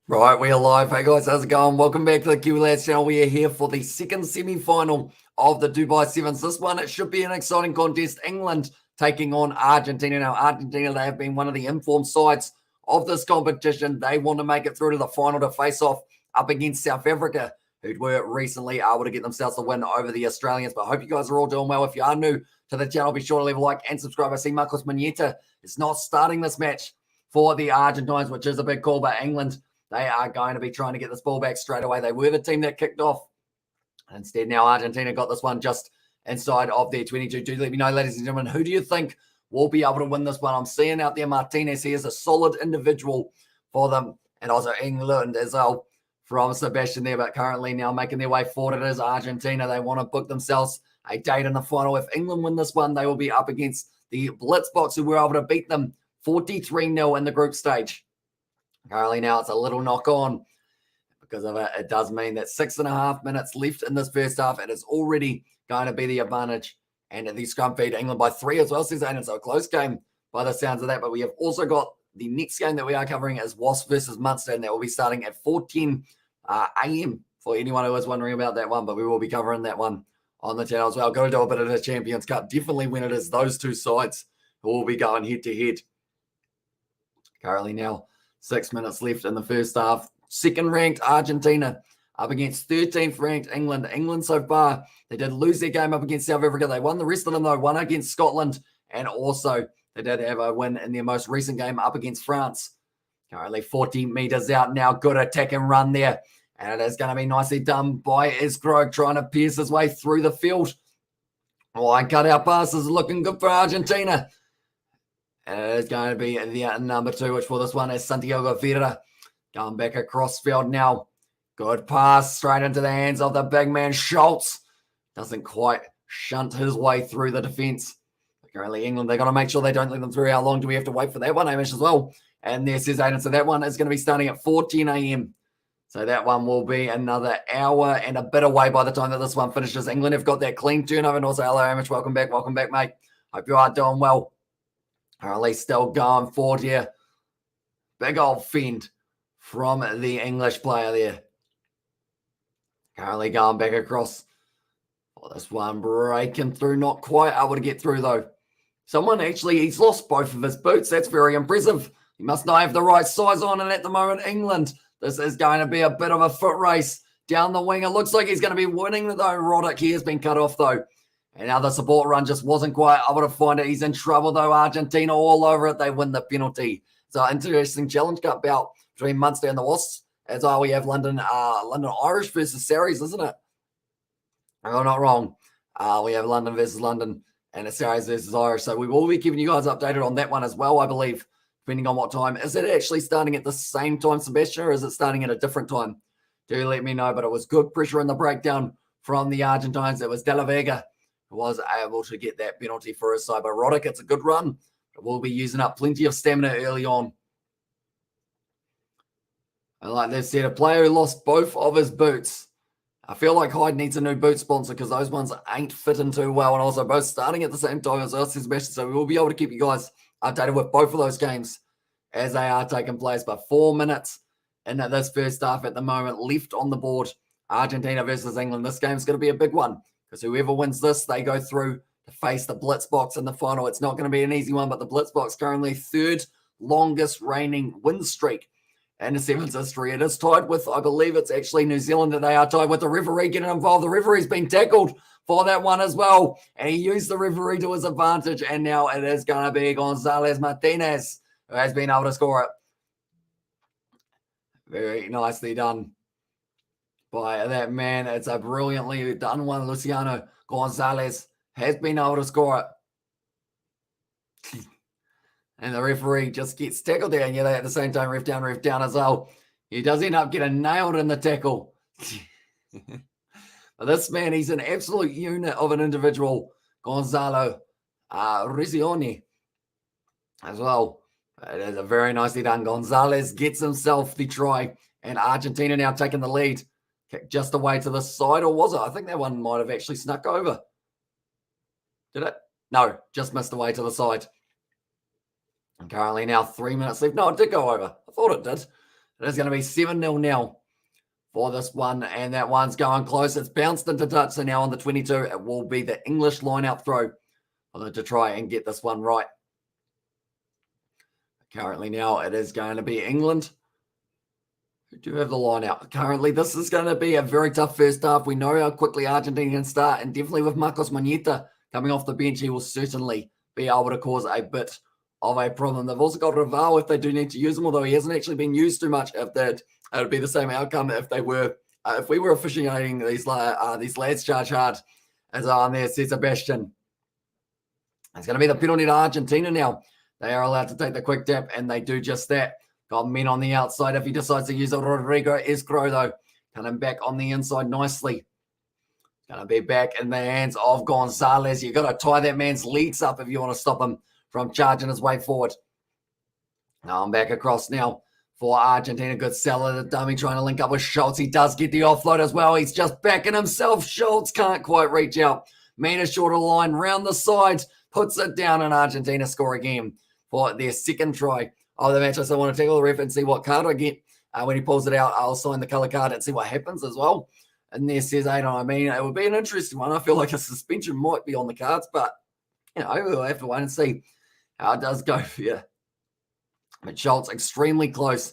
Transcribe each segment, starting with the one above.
Right, we are live. Hey guys, how's it going? Welcome back to the Kiwi Lads channel. We are here for the second semi-final of the Dubai Sevens. This one, it should be an exciting contest. England taking on Argentina. Now, Argentina, they have been one of the informed sides of this competition. They want to make it through to the final to face off up against South Africa, who were recently able to get themselves a win over the Australians. But I hope you guys are all doing well. If you are new to the channel, be sure to leave a like and subscribe. I see Marcos Maneta is not starting this match for the Argentines, which is a big call, but England, they are going to be trying to get this ball back straight away. They were the team that kicked off. Instead, now Argentina got this one just inside of their 22. Do let me know, ladies and gentlemen, who do you think will be able to win this one? I'm seeing out there Martinez. He is a solid individual for them. And also England as well from Sebastian there. But currently now making their way forward, it is Argentina. They want to book themselves a date in the final. If England win this one, they will be up against the Blitzboks, who were able to beat them 43-0 in the group stage. Currently now it's a little knock on because of it. It does mean that 6.5 minutes left in this first half. It is already going to be the advantage. And the scrum feed England by 3 as well, says Aiden. So a close game by the sounds of that. But we have also got the next game that we are covering is Wasps versus Munster. And that will be starting at 4:10 a.m. for anyone who is wondering about that one. But we will be covering that one on the channel as well. Go to do a bit of the Champions Cup. Definitely when it is those two sides who will be going head to head. Currently now 6 minutes left in the first half. Second-ranked Argentina up against 13th-ranked England. England so far, they did lose their game up against South Africa. They won the rest of them, though. One against Scotland, and also they did have a win in their most recent game up against France. Currently 40 metres out now. Good attack and run there. And it is going to be nicely done by Esgrove trying to pierce his way through the field. Line cut-out passes looking good for Argentina. And it is going to be the number 2, which for this one is Santiago Vera. Going back across field now. Good pass straight into the hands of the big man, Schultz. Doesn't quite shunt his way through the defence. Currently, England, they've got to make sure they don't let them through. How long do we have to wait for that one, Amish, as well? And there says Aiden. So that one is going to be starting at 4:10 a.m. So that one will be another hour and a bit away by the time that this one finishes. England have got that clean turnover. And also, hello, Amish. Welcome back, mate. Hope you are doing well. Currently still going forward here. Big old fend from the English player there. Currently going back across. Oh, this one breaking through. Not quite able to get through, though. Someone actually, he's lost both of his boots. That's very impressive. He must not have the right size on. And at the moment, England, this is going to be a bit of a foot race down the wing. It looks like he's going to be winning, though. Roddick, he has been cut off, though. And now the support run just wasn't quite able to find it. He's in trouble, though. Argentina all over it. They win the penalty. So interesting Challenge Cup bout between Munster and the Wasps. As well, we have London Irish versus Sarries, isn't it? I'm not wrong. We have London versus London and a Sarries versus Irish. So we will be giving you guys updated on that one as well, I believe, depending on what time. Is it actually starting at the same time, Sebastian, or is it starting at a different time? Do let me know. But it was good pressure in the breakdown from the Argentines. It was De La Vega was able to get that penalty for his side. But Roddick, it's a good run. We'll be using up plenty of stamina early on. And like they said, a player who lost both of his boots. I feel like Hyde needs a new boot sponsor because those ones ain't fitting too well. And also both starting at the same time as us, Sebastian. So we will be able to keep you guys updated with both of those games as they are taking place. But 4 minutes in this first half at the moment left on the board. Argentina versus England. This game's going to be a big one. Because whoever wins this, they go through to face the Blitzboks in the final. It's not going to be an easy one, but the Blitzboks currently third longest reigning win streak in the Sevens history. It is tied with, I believe it's actually New Zealand that they are tied with. The referee getting involved. The referee's been tackled for that one as well. And he used the referee to his advantage. And now it is going to be Gonzalez Martinez who has been able to score it. Very nicely done by that man. It's a brilliantly done one. Luciano Gonzalez has been able to score it. And the referee just gets tackled there. And yeah, they at the same time, ref down as well. He does end up getting nailed in the tackle. But this man, he's an absolute unit of an individual. Gonzalo Riccioni as well. It is a very nicely done. Gonzalez gets himself the try. And Argentina now taking the lead. Kick just away to the side, or was it? I think that one might have actually snuck over. Did it? No, just missed away to the side. And currently now 3 minutes left. No, it did go over. I thought it did. It is going to be 7-0 now for this one, and that one's going close. It's bounced into touch, so now on the 22, it will be the English line-out throw for them to try and get this one right. Currently now, it is going to be England who do have the line-out. Currently, this is going to be a very tough first half. We know how quickly Argentina can start, and definitely with Marcos Maneta coming off the bench, he will certainly be able to cause a bit of a problem. They've also got Raval if they do need to use him, although he hasn't actually been used too much. If that, it would be the same outcome if they were, if we were officiating these lads charge hard as on there, says Sebastian. It's going to be the penalty to Argentina now. They are allowed to take the quick tap, and they do just that. Got men on the outside. If he decides to use a Rodrigo Escro, though, coming back on the inside nicely. Going to be back in the hands of Gonzalez. You've got to tie that man's legs up if you want to stop him from charging his way forward. Now I'm back across now for Argentina. Good seller, the dummy trying to link up with Schultz. He does get the offload as well. He's just backing himself. Schultz can't quite reach out. Meter shorter line round the sides. Puts it down, and Argentina score again for their second try of the match. I still want to take all the ref and see what card I get. When he pulls it out, I'll sign the colour card and see what happens as well. And there says 8 on. I mean, it would be an interesting one. I feel like a suspension might be on the cards, but, you know, we'll have to wait and see how it does go for you. But Schultz extremely close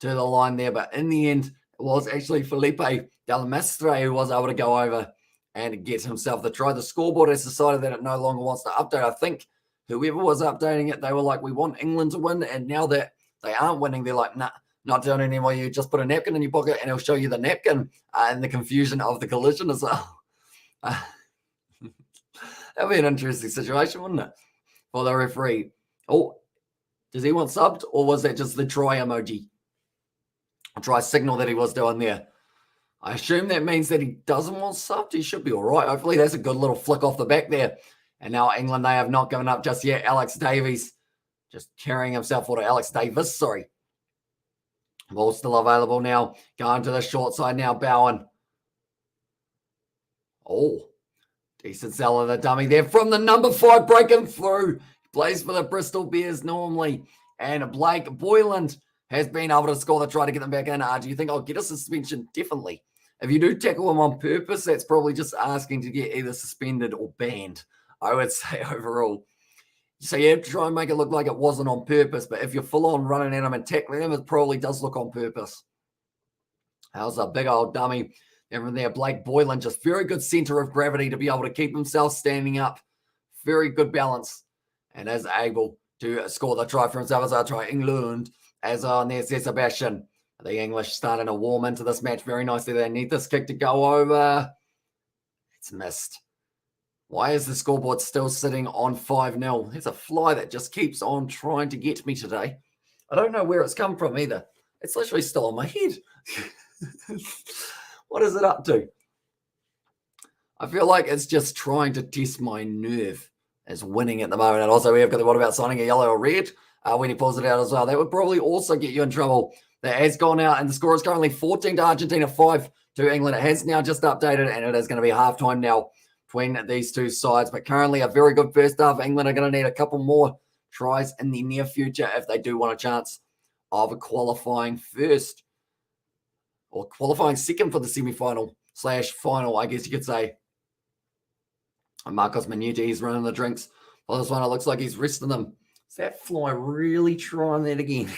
to the line there, but in the end, it was actually Felipe Dalmastre who was able to go over and get himself the try. The scoreboard has decided that it no longer wants to update. I think whoever was updating it, they were like, we want England to win, and now that they aren't winning, they're like, nah, not doing it anymore. You just put a napkin in your pocket and it'll show you the napkin and the confusion of the collision as well. That'd be an interesting situation, wouldn't it? For the referee. Oh, does he want subbed, or was that just the try emoji? A try signal that he was doing there. I assume that means that he doesn't want subbed. He should be all right. Hopefully that's a good little flick off the back there. And now England, they have not given up just yet. Alex Davies just carrying himself forward. Alex Davis, sorry. Ball still available now. Going to the short side now, Bowen. Oh, decent sell of the dummy there from the number 5, breaking through. Plays for the Bristol Bears normally. And Blake Boyland has been able to score the try to get them back in. Do you think I'll get a suspension? Definitely. If you do tackle him on purpose, that's probably just asking to get either suspended or banned, I would say overall. So you have to try and make it look like it wasn't on purpose, but if you're full on running at him and tackling him, it probably does look on purpose. How's a big old dummy. And from there, Blake Boylan, just very good center of gravity to be able to keep himself standing up. Very good balance. And is able to score the try for himself as I try England. As on there, Sebastian. The English starting to warm into this match very nicely. They need this kick to go over. It's missed. Why is the scoreboard still sitting on 5-0? There's a fly that just keeps on trying to get me today. I don't know where it's come from either. It's literally still on my head. What is it up to? I feel like it's just trying to test my nerve as winning at the moment. And also we have got the what about signing a yellow or red when he pulls it out as well. That would probably also get you in trouble. That has gone out, and the score is currently 14 to Argentina, 5 to England. It has now just updated, and it is going to be halftime now between these two sides. But currently a very good first half. England are going to need a couple more tries in the near future if they do want a chance of qualifying first or qualifying second for the semi-final / final, I guess you could say. And Marcos Maneta, he's running the drinks. For this one, it looks like he's resting them. Is that fly really trying that again?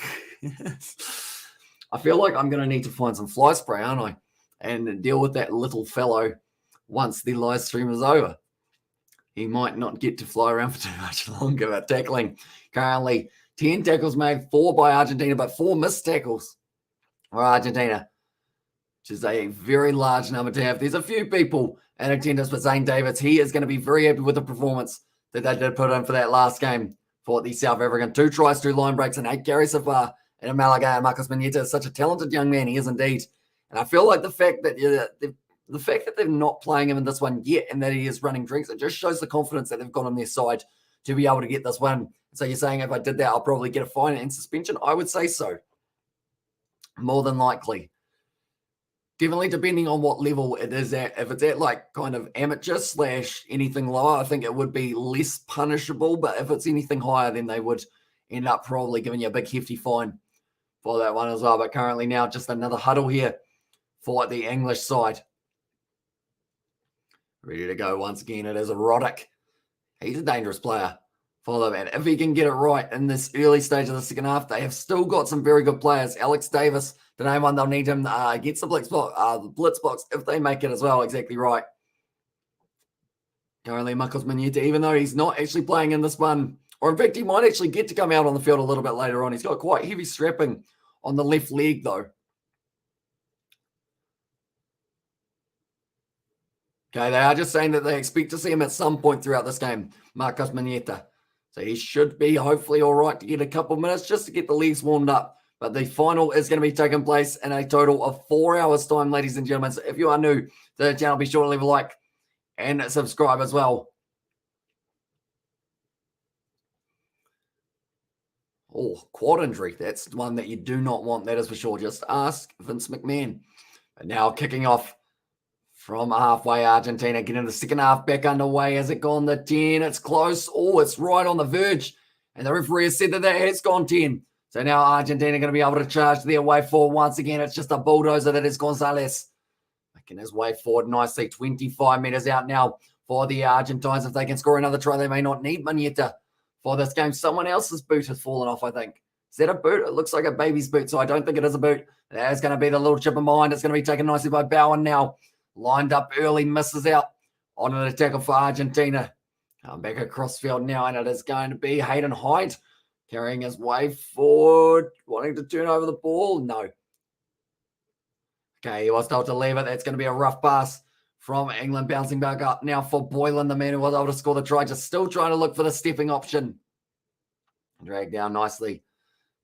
I feel like I'm going to need to find some fly spray, aren't I? And deal with that little fellow once the live stream is over. He might not get to fly around for too much longer, but tackling. Currently, 10 tackles made, 4 by Argentina, but 4 missed tackles for Argentina, which is a very large number to have. There's a few people in attendance, but Zane Davids, he is going to be very happy with the performance that they did put in for that last game for the South African. 2 tries, 2 line breaks, and 8 carries so far. And Malaga, and Marcos Maneta is such a talented young man. He is indeed. And I feel like the fact that they're not playing him in this one yet and that he is running drinks, it just shows the confidence that they've got on their side to be able to get this win. So you're saying if I did that, I'll probably get a fine and suspension? I would say so. More than likely. Definitely depending on what level it is at. If it's at like kind of amateur / anything lower, I think it would be less punishable. But if it's anything higher, then they would end up probably giving you a big hefty fine for that one as well. But currently now just another huddle here for the English side. Ready to go once again. It is Roddick. He's a dangerous player for them. And if he can get it right in this early stage of the second half, they have still got some very good players. Alex Davis, the name one, they'll need him against the Blitzboks if they make it as well. Exactly right. Currently, Marcos Maneta, even though he's not actually playing in this one, or in fact, he might actually get to come out on the field a little bit later on. He's got quite heavy strapping on the left leg, though. Okay, they are just saying that they expect to see him at some point throughout this game, Marcos Maneta. So he should be hopefully all right to get a couple of minutes just to get the legs warmed up. But the final is going to be taking place in a total of 4 hours' time, ladies and gentlemen. So if you are new to the channel, be sure to leave a like and subscribe as well. Oh, quad injury. That's one that you do not want, that is for sure. Just ask Vince McMahon. But now kicking off from halfway, Argentina getting the second half back underway. Has it gone the 10? It's close. Oh, it's right on the verge. And the referee has said that has gone 10. So now Argentina going to be able to charge their way forward once again. It's just a bulldozer that is Gonzalez. Making his way forward nicely. 25 meters out now for the Argentines. If they can score another try, they may not need Maneta for this game. Someone else's boot has fallen off, I think. Is that a boot? It looks like a baby's boot, so I don't think it is a boot. There's going to be the little chip in behind. It's going to be taken nicely by Bowen now. Lined up early, misses out on an tackle for Argentina. Back across field now, and it is going to be Hayden Hyde carrying his way forward, wanting to turn over the ball. No. Okay, he was told to leave it. That's going to be a rough pass from England, bouncing back up now for Boylan, the man who was able to score the try, just still trying to look for the stepping option. Dragged down nicely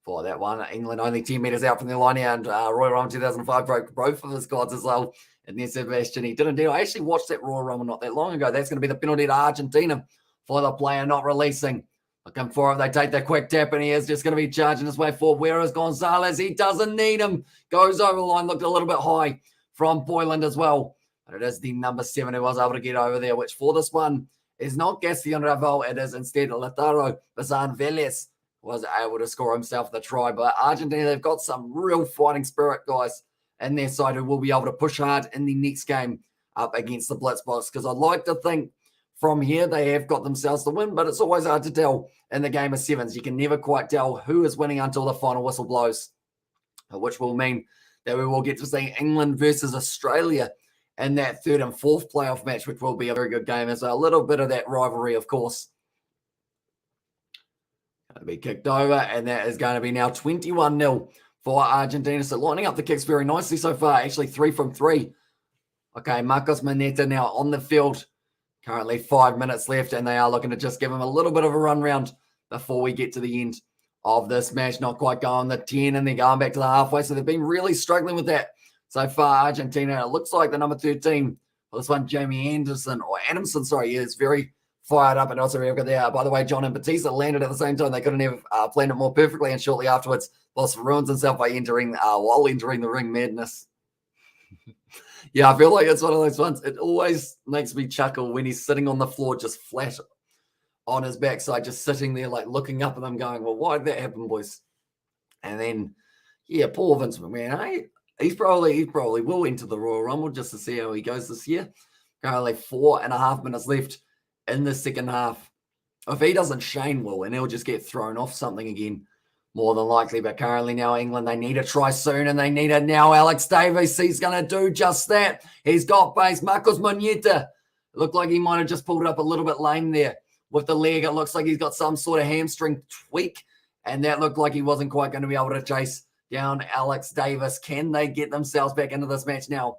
for that one. England only 10 meters out from the line here, and Royal Rumble 2005 broke both of his gods as well. And then Sebastian, he didn't do. I actually watched that Royal Rumble not that long ago. That's going to be the penalty to Argentina for the player not releasing. Looking for it. They take the quick tap, and he is just going to be charging his way forward. Where is Gonzalez? He doesn't need him. Goes over the line. Looked a little bit high from Boylan as well. But it is the number 7 who was able to get over there, which for this one is not Gaston Ravel. It is instead Lautaro Bazan Velez was able to score himself the try. But Argentina, they've got some real fighting spirit, guys, in their side who will be able to push hard in the next game up against the Blitzboks. Because I'd like to think from here they have got themselves to win, but it's always hard to tell in the game of sevens. You can never quite tell who is winning until the final whistle blows, which will mean that we will get to see England versus Australia in that third and fourth playoff match, which will be a very good game as well. A little bit of that rivalry, of course. Going to be kicked over, and that is going to be now 21-0 for Argentina. So lining up the kicks very nicely so far. Actually 3 from 3. Okay, Marcos Maneta now on the field. Currently 5 minutes left, and they are looking to just give him a little bit of a run round before we get to the end of this match. Not quite going the 10, and they're going back to the halfway. So they've been really struggling with that so far, Argentina. It looks like the number 13, well, this one, Jamie Anderson, or Adamson, sorry, is very fired up. And also we've got there, by the way, John and Batista landed at the same time. They couldn't have planned it more perfectly, and shortly afterwards, Boss ruins himself by while entering the ring. Madness. Yeah, I feel like it's one of those ones. It always makes me chuckle when he's sitting on the floor just flat on his backside, just sitting there like looking up at them going, well, why did that happen, boys? And then, yeah, poor Vince McMahon, he probably will enter the Royal Rumble just to see how he goes this year. Currently 4.5 minutes left in the second half. If he doesn't, Shane will, and he'll just get thrown off something again, more than likely. But currently now England, they need a try soon, and they need it now. Alex Davis, he's going to do just that. He's got pace. Marcos Maneta, looked like he might have just pulled it up a little bit lame there with the leg. It looks like he's got some sort of hamstring tweak, and that looked like he wasn't quite going to be able to chase down Alex Davis. Can they get themselves back into this match now?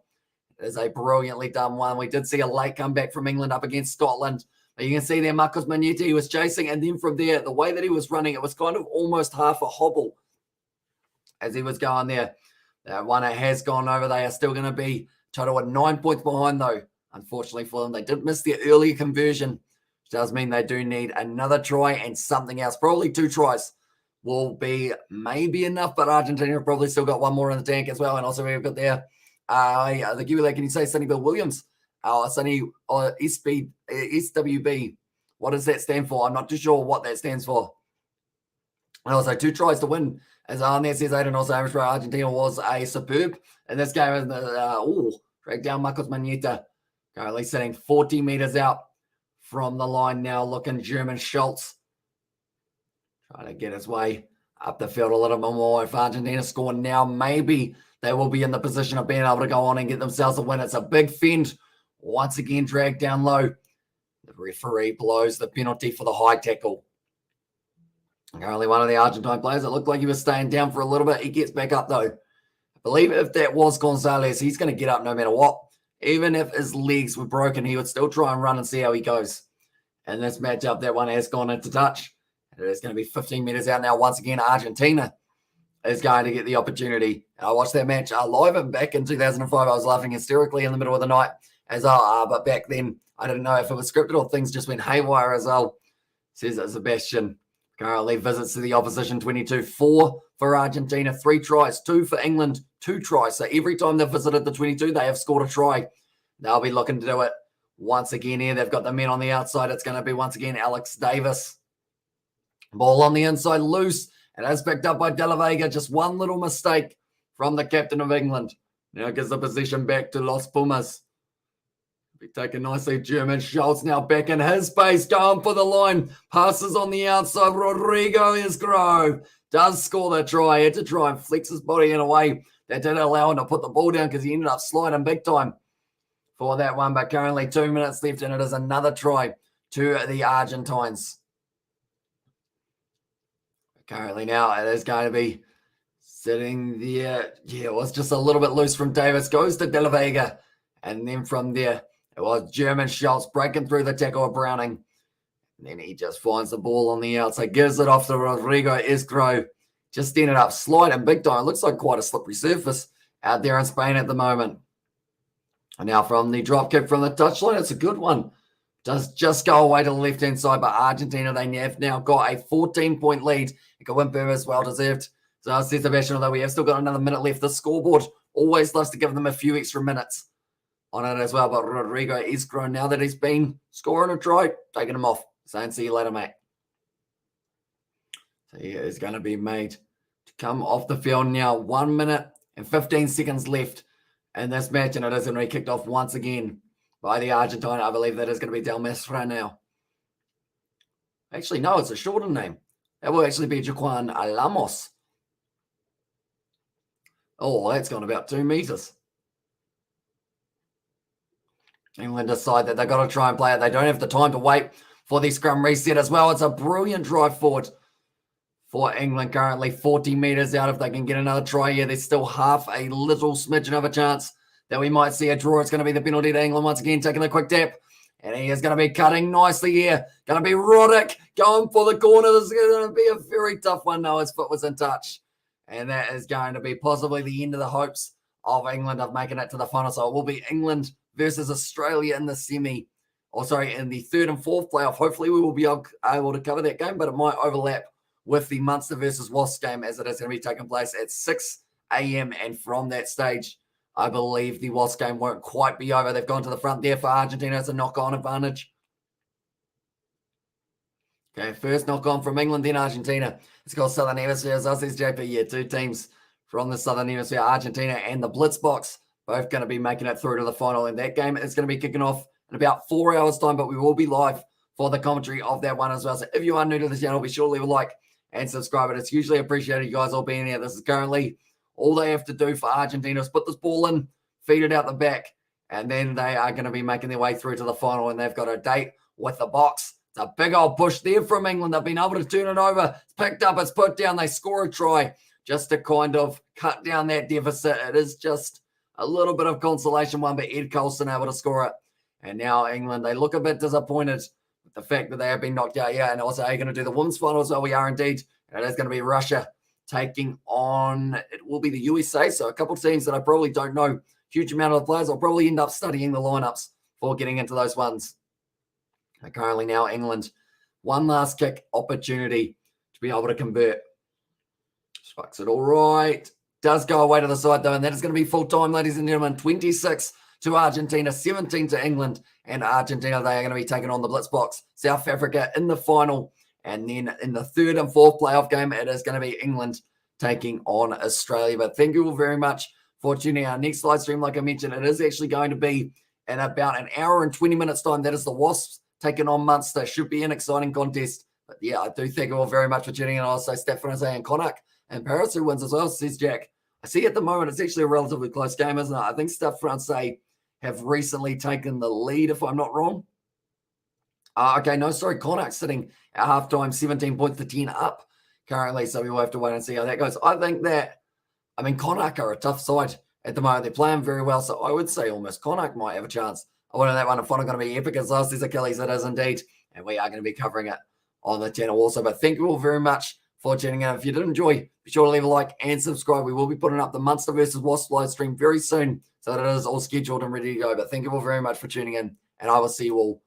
It is a brilliantly done one. We did see a late comeback from England up against Scotland. But you can see there, Marcos Maneta, he was chasing, and then from there, the way that he was running, it was kind of almost half a hobble as he was going there. That one, it has gone over. They are still going to be total at 9 points behind, though. Unfortunately for them, they did miss the earlier conversion, which does mean they do need another try and something else. Probably 2 tries will be maybe enough, but Argentina have probably still got one more in the tank as well. And also we've got there, the Kiwi, can you say Sonny Bill Williams? Sonny SWB. What does that stand for? I'm not too sure what that stands for. And also 2 tries to win As on there says, Aiden also average for Argentina was a superb. And this game is dragged down Marcos Maneta. Currently sitting 40 meters out from the line now, looking German Schultz. Trying to get his way up the field a little bit more. If Argentina score now, maybe they will be in the position of being able to go on and get themselves a win. It's a big fend. Once again, dragged down low. The referee blows the penalty for the high tackle. Currently one of the Argentine players, it looked like he was staying down for a little bit. He gets back up though. I believe if that was Gonzalez, he's going to get up no matter what. Even if his legs were broken, he would still try and run and see how he goes. And this matchup, that one has gone into touch. It is going to be 15 meters out now. Once again, Argentina is going to get the opportunity. I watched that match live and back in 2005. I was laughing hysterically in the middle of the night as well. But back then, I didn't know if it was scripted or things just went haywire as well. Says Sebastian. Currently visits to the opposition 22-4 for Argentina. 3 tries, 2 for England, 2 tries. So every time they've visited the 22, they have scored a try. They'll be looking to do it once again here. They've got the men on the outside. It's going to be once again Alex Davis. Ball on the inside loose. And that's picked up by De La Vega. Just one little mistake from the captain of England. Now gives the possession back to Los Pumas. Be taken nicely. German Schultz now back in his space, going for the line. Passes on the outside. Rodrigo Isgrove does score the try. He had to try and flex his body in a way that didn't allow him to put the ball down because he ended up sliding big time for that one. But currently 2 minutes left, and it is another try to the Argentines. Currently now it is going to be sitting there. Yeah, it was just a little bit loose from Davis. Goes to De La Vega. And then from there, it was German Schultz breaking through the tackle of Browning. And then he just finds the ball on the outside, gives it off to Rodrigo Isgrove. Just ended up sliding big time. It looks like quite a slippery surface out there in Spain at the moment. And now from the drop kick from the touchline, it's a good one. Does just go away to the left-hand side, but Argentina, they have now got a 14-point lead. It could win Burma, well deserved. So I said Sebastian, although we have still got another minute left, the scoreboard always loves to give them a few extra minutes on it as well. But Rodrigo is grown now that he's been scoring a try, taking him off. Saying, see you later, mate. So he is going to be made to come off the field now. 1 minute and 15 seconds left in this match, and it is going to be kicked off once again by the Argentine. I believe that is going to be Del Mesra now. Actually, no, it's a shorter name. That will actually be Jaquan Alamos. Oh, that's gone about 2 meters. England decide that they've got to try and play it. They don't have the time to wait for the scrum reset as well. It's a brilliant drive forward for England, currently 40 meters out. If they can get another try here, there's still half a little smidgen of a chance that we might see a draw. It's going to be the penalty to England once again, taking the quick tap. And he is going to be cutting nicely here. Going to be Roddick going for the corner. This is going to be a very tough one. No, his foot was in touch. And that is going to be possibly the end of the hopes of England of making it to the final. So it will be England versus Australia in the semi. In the third and fourth playoff. Hopefully we will be able to cover that game, but it might overlap with the Munster versus Wasps game, as it is going to be taking place at 6 a.m. And from that stage, I believe the Wasps game won't quite be over. They've gone to the front there for Argentina. It's a knock-on advantage. Okay, first knock-on from England, then Argentina. It's called Southern Hemisphere. As I says, JP, yeah, 2 teams from the Southern Hemisphere, Argentina and the Blitzboks, both going to be making it through to the final. In that game, it's going to be kicking off in about 4 hours' time, but we will be live for the commentary of that one as well. So if you are new to the channel, be sure to leave a like and subscribe. It's hugely appreciated, you guys all being here. This is currently all they have to do for Argentina is put this ball in, feed it out the back, and then they are going to be making their way through to the final, and they've got a date with the box. It's a big old push there from England. They've been able to turn it over. It's picked up, it's put down. They score a try just to kind of cut down that deficit. It is just a little bit of consolation one, but Ed Colston able to score it. And now England, they look a bit disappointed with the fact that they have been knocked out. Yeah, and also are you going to do the women's final as well? We are indeed. And it is going to be Russia taking on, it will be the USA. So a couple of teams that I probably don't know huge amount of the players. I'll probably end up studying the lineups for getting into those ones. And currently now England, one last kick opportunity to be able to convert. Strikes it all right. Does go away to the side though, and that is going to be full time, ladies and gentlemen. 26 to Argentina, 17 to England, and Argentina, they are going to be taking on the Blitzboks. South Africa in the final, and then in the third and fourth playoff game, it is going to be England taking on Australia. But thank you all very much for tuning in. Our next live stream, like I mentioned, it is actually going to be in about an hour and 20 minutes time. That is the Wasps taking on Munster. Should be an exciting contest. But yeah, I do thank you all very much for tuning in. Also, Stephanie and Connacht and Paris who wins as well, says Jack. I see at the moment it's actually a relatively close game, isn't it? I think Stade Francais have recently taken the lead, if I'm not wrong. Okay, no, sorry, Connacht sitting at halftime, 17 points to 10 up currently. So we will have to wait and see how that goes. I think that, I mean, Connacht are a tough side at the moment. They're playing very well. So I would say almost Connacht might have a chance. I wonder that one if one are going to be epic as last is Achilles. It is indeed. And we are going to be covering it on the channel also. But thank you all very much for tuning in. If you did enjoy, be sure to leave a like and subscribe. We will be putting up the Munster versus Wasps live stream very soon. So that it is all scheduled and ready to go. But thank you all very much for tuning in. And I will see you all